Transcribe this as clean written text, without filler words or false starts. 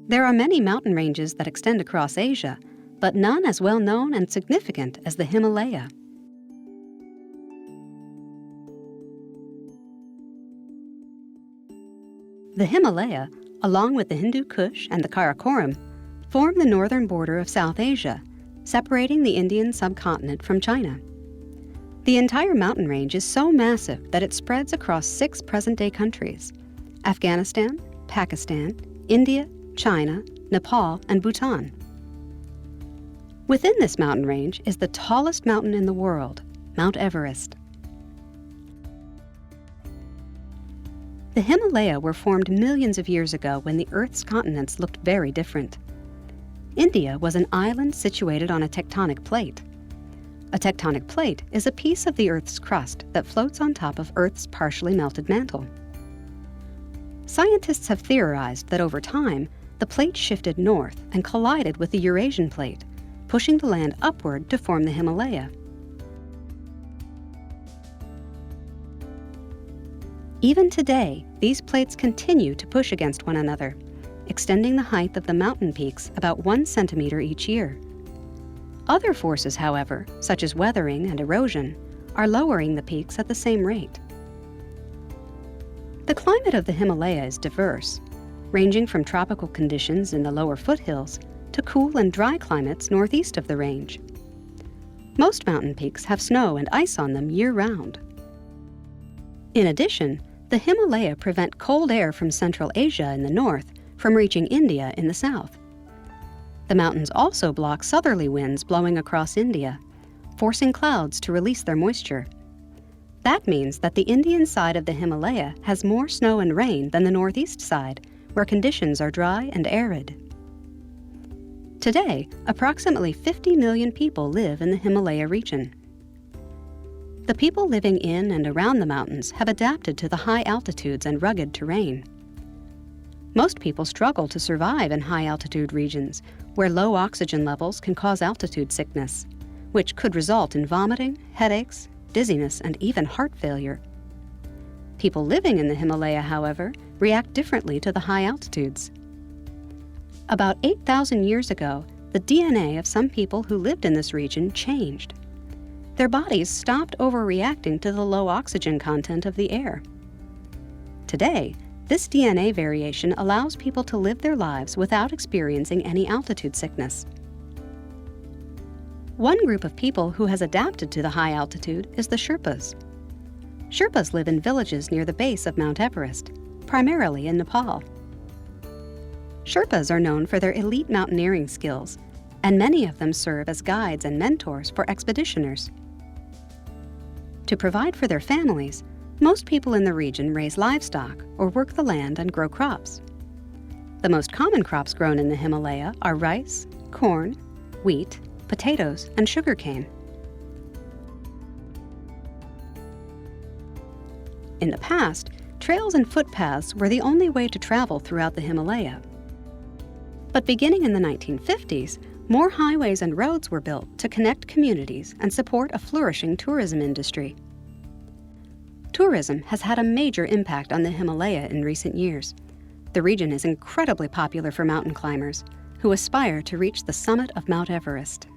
There are many mountain ranges that extend across Asia, but none as well known and significant as the Himalaya. The Himalaya, along with the Hindu Kush and the Karakoram, form the northern border of South Asia, separating the Indian subcontinent from China. The entire mountain range is so massive that it spreads across 6 present-day countries: Afghanistan, Pakistan, India, China, Nepal, and Bhutan. Within this mountain range is the tallest mountain in the world, Mount Everest. The Himalaya were formed millions of years ago when the Earth's continents looked very different. India was an island situated on a tectonic plate. A tectonic plate is a piece of the Earth's crust that floats on top of Earth's partially melted mantle. Scientists have theorized that over time, the plate shifted north and collided with the Eurasian plate, pushing the land upward to form the Himalaya. Even today, these plates continue to push against one another, extending the height of the mountain peaks about 1 centimeter each year. Other forces, however, such as weathering and erosion, are lowering the peaks at the same rate. The climate of the Himalaya is diverse, ranging from tropical conditions in the lower foothills to cool and dry climates northeast of the range. Most mountain peaks have snow and ice on them year-round. In addition, the Himalaya prevent cold air from Central Asia in the north from reaching India in the south. The mountains also block southerly winds blowing across India, forcing clouds to release their moisture. That means that the Indian side of the Himalaya has more snow and rain than the northeast side, where conditions are dry and arid. Today, approximately 50 million people live in the Himalaya region. The people living in and around the mountains have adapted to the high altitudes and rugged terrain. Most people struggle to survive in high-altitude regions where low oxygen levels can cause altitude sickness, which could result in vomiting, headaches, dizziness, and even heart failure. People living in the Himalaya, however, react differently to the high altitudes. About 8,000 years ago, the DNA of some people who lived in this region changed. Their bodies stopped overreacting to the low oxygen content of the air. Today, this DNA variation allows people to live their lives without experiencing any altitude sickness. One group of people who has adapted to the high altitude is the Sherpas. Sherpas live in villages near the base of Mount Everest, primarily in Nepal. Sherpas are known for their elite mountaineering skills, and many of them serve as guides and mentors for expeditioners. To provide for their families, most people in the region raise livestock or work the land and grow crops. The most common crops grown in the Himalaya are rice, corn, wheat, potatoes, and sugarcane. In the past, trails and footpaths were the only way to travel throughout the Himalaya. But beginning in the 1950s, more highways and roads were built to connect communities and support a flourishing tourism industry. Tourism has had a major impact on the Himalaya in recent years. The region is incredibly popular for mountain climbers who aspire to reach the summit of Mount Everest.